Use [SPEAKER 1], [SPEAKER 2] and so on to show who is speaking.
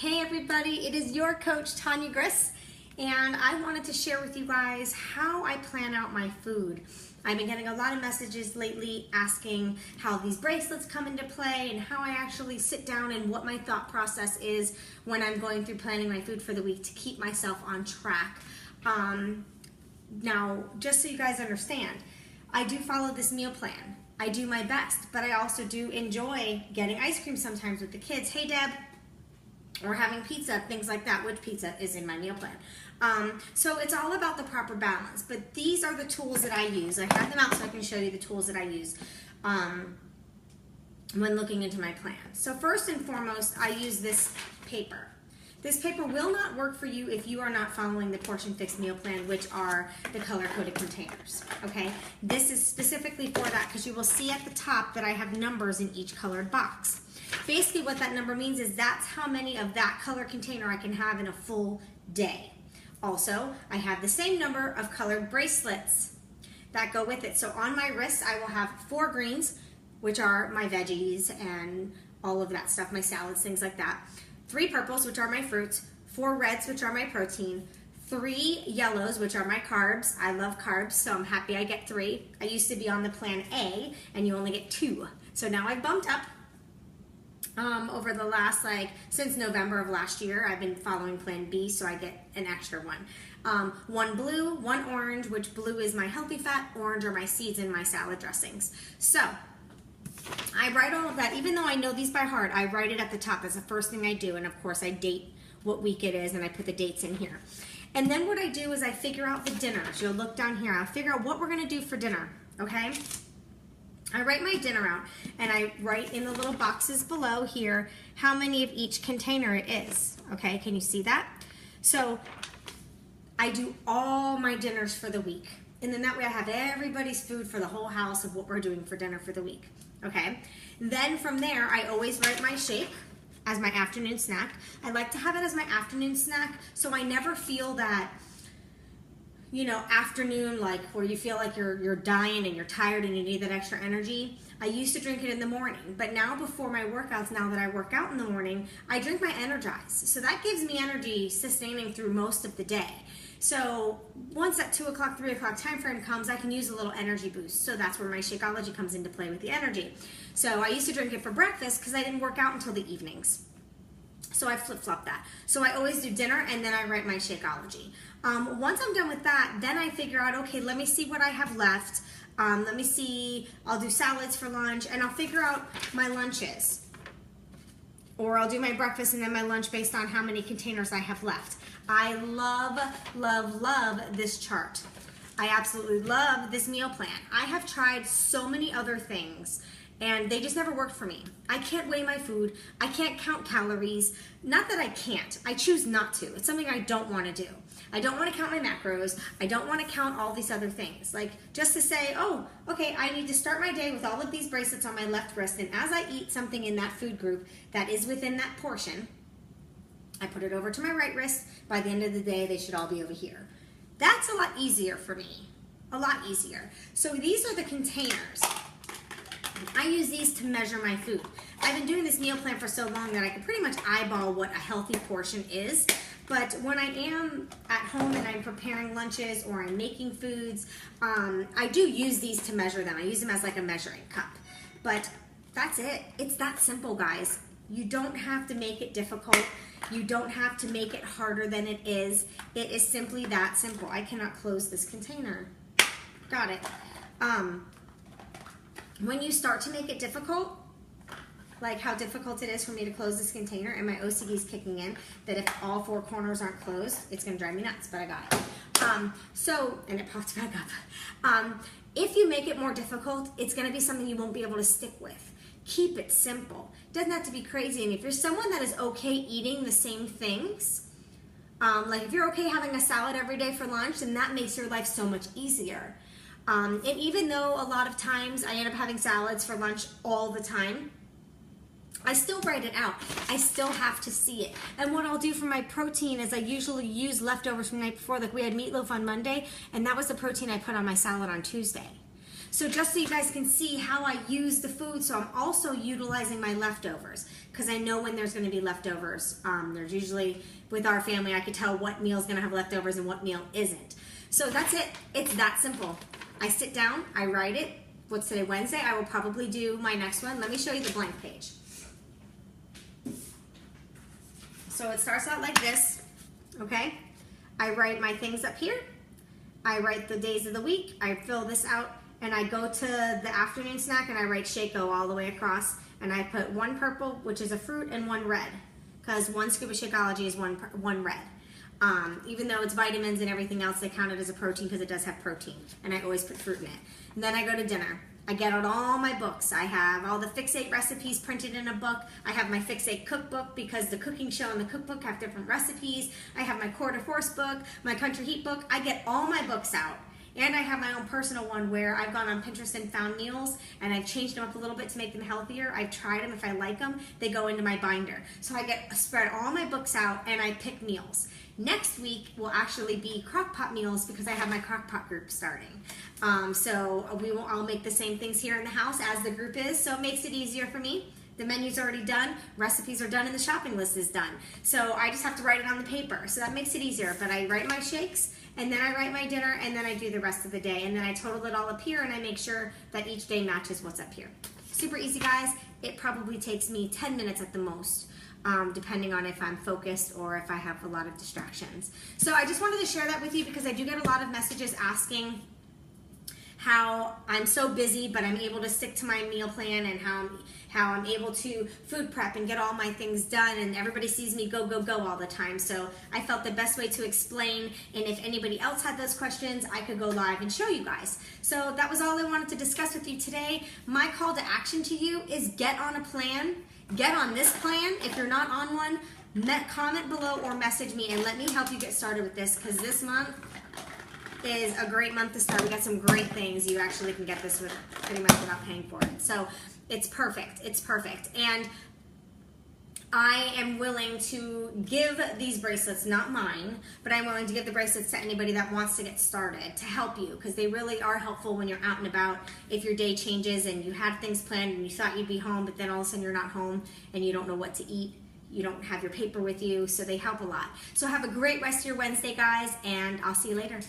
[SPEAKER 1] Hey everybody, it is your coach Tanya Griss, and I wanted to share with you guys how I plan out my food. I've been getting a lot of messages lately asking how these bracelets come into play and how I actually sit down and what my thought process is when I'm going through planning my food for the week to keep myself on track. Now, just so you guys understand, I do follow this meal plan. I do my best, but I also do enjoy getting ice cream sometimes with the kids. Hey Deb. Or having pizza, things like that, which pizza is in my meal plan. So it's all about the proper balance, but these are the tools that I use. I have them out so I can show you the tools that I use when looking into my plan. So first and foremost, I use this paper. This paper will not work for you if you are not following the Portion Fix meal plan, which are the color-coded containers, okay? This is specifically for that because you will see at the top that I have numbers in each colored box. Basically what that number means is that's how many of that color container I can have in a full day. Also, I have the same number of colored bracelets that go with it. So on my wrist, I will have 4 greens, which are my veggies and all of that stuff, my salads, things like that. 3 purples, which are my fruits. 4 reds, which are my protein. 3 yellows, which are my carbs. I love carbs, so I'm happy I get 3. I used to be on the plan A, and you only get 2. So now I've bumped up. Over the last, since November of last year, I've been following plan B, so I get an extra one. 1 blue, 1 orange, which blue is my healthy fat, orange are my seeds and my salad dressings. So I write all of that. Even though I know these by heart, I write it at the top. That's the first thing I do, and of course I date what week it is, and I put the dates in here. And then what I do is I figure out the dinners. You'll look down here. I'll figure out what we're going to do for dinner, okay? I write my dinner out, and I write in the little boxes below here how many of each container it is, okay? Can you see that? So I do all my dinners for the week, and then that way I have everybody's food for the whole house of what we're doing for dinner for the week, okay? Then from there, I always write my shake as my afternoon snack. I like to have it as my afternoon snack so I never feel that, you know, afternoon, where you feel like you're dying and you're tired and you need that extra energy. I used to drink it in the morning, but now before my workouts, now that I work out in the morning, I drink my Energize. So that gives me energy sustaining through most of the day. So once that 2 o'clock, 3 o'clock time frame comes, I can use a little energy boost. So that's where my Shakeology comes into play with the energy. So I used to drink it for breakfast because I didn't work out until the evenings. So I flip-flop that. So I always do dinner and then I write my Shakeology. Once I'm done with that, then I figure out, okay, let me see what I have left. Let me see, I'll do salads for lunch, and I'll figure out my lunches. Or I'll do my breakfast and then my lunch based on how many containers I have left. I love, love, love this chart. I absolutely love this meal plan. I have tried so many other things, and they just never worked for me. I can't weigh my food. I can't count calories. Not that I can't. I choose not to. It's something I don't want to do. I don't want to count my macros. I don't want to count all these other things. Just to say, oh, okay, I need to start my day with all of these bracelets on my left wrist, and as I eat something in that food group that is within that portion, I put it over to my right wrist. By the end of the day, they should all be over here. That's a lot easier for me. A lot easier. So these are the containers. I use these to measure my food. I've been doing this meal plan for so long that I can pretty much eyeball what a healthy portion is. But when I am at home and I'm preparing lunches or I'm making foods, I do use these to measure them. I use them as like a measuring cup. But that's it. It's that simple, guys. You don't have to make it difficult. You don't have to make it harder than it is. It is simply that simple. I cannot close this container. Got it. When you start to make it difficult, like how difficult it is for me to close this container, and my OCD is kicking in, that if all 4 corners aren't closed, it's going to drive me nuts, but I got it. And it popped back up. If you make it more difficult, it's going to be something you won't be able to stick with. Keep it simple. It doesn't have to be crazy. And if you're someone that is okay eating the same things, like if you're okay having a salad every day for lunch, then that makes your life so much easier. And even though a lot of times I end up having salads for lunch all the time, I still write it out. I still have to see it. And what I'll do for my protein is I usually use leftovers from the night before. Like we had meatloaf on Monday, and that was the protein I put on my salad on Tuesday. So just so you guys can see how I use the food, so I'm also utilizing my leftovers because I know when there's going to be leftovers. There's usually, with our family, I could tell what meal is going to have leftovers and what meal isn't. So that's it. It's that simple. I sit down, I write it. What's today, Wednesday? I will probably do my next one. Let me show you the blank page. So it starts out like this, okay? I write my things up here. I write the days of the week. I fill this out, and I go to the afternoon snack, and I write Shaco all the way across, and I put one purple, which is a fruit, and one red, because one scoop of Shakeology is one red. Even though it's vitamins and everything else, they count it as a protein because it does have protein, and I always put fruit in it. And then I go to dinner. I get out all my books. I have all the Fix8 recipes printed in a book. I have my Fix8 cookbook because the cooking show and the cookbook have different recipes. I have my Core de Force book, my Country Heat book. I get all my books out. And I have my own personal one where I've gone on Pinterest and found meals, and I've changed them up a little bit to make them healthier. I've tried them. If I like them, they go into my binder. So I spread all my books out, and I pick meals. Next week will actually be crock-pot meals because I have my crock-pot group starting. I'll make the same things here in the house as the group is, so it makes it easier for me. The menu's already done, recipes are done, and the shopping list is done. So I just have to write it on the paper, so that makes it easier. But I write my shakes, and then I write my dinner, and then I do the rest of the day. And then I total it all up here, and I make sure that each day matches what's up here. Super easy, guys. It probably takes me 10 minutes at the most. Depending on if I'm focused or if I have a lot of distractions. So I just wanted to share that with you because I do get a lot of messages asking how I'm so busy, but I'm able to stick to my meal plan, and how I'm able to food prep and get all my things done, and everybody sees me go, go, go all the time. So I felt the best way to explain, and if anybody else had those questions, I could go live and show you guys. So that was all I wanted to discuss with you today. My call to action to you is get on a plan. Get on this plan. If you're not on one, comment below or message me and let me help you get started with this, because this month is a great month to start. We got some great things. You actually can get this with pretty much without paying for it. So it's perfect. It's perfect. And I am willing to give these bracelets, not mine, but I'm willing to give the bracelets to anybody that wants to get started to help you, because they really are helpful when you're out and about. If your day changes and you had things planned and you thought you'd be home, but then all of a sudden you're not home and you don't know what to eat, you don't have your paper with you, so they help a lot. So have a great rest of your Wednesday, guys, and I'll see you later.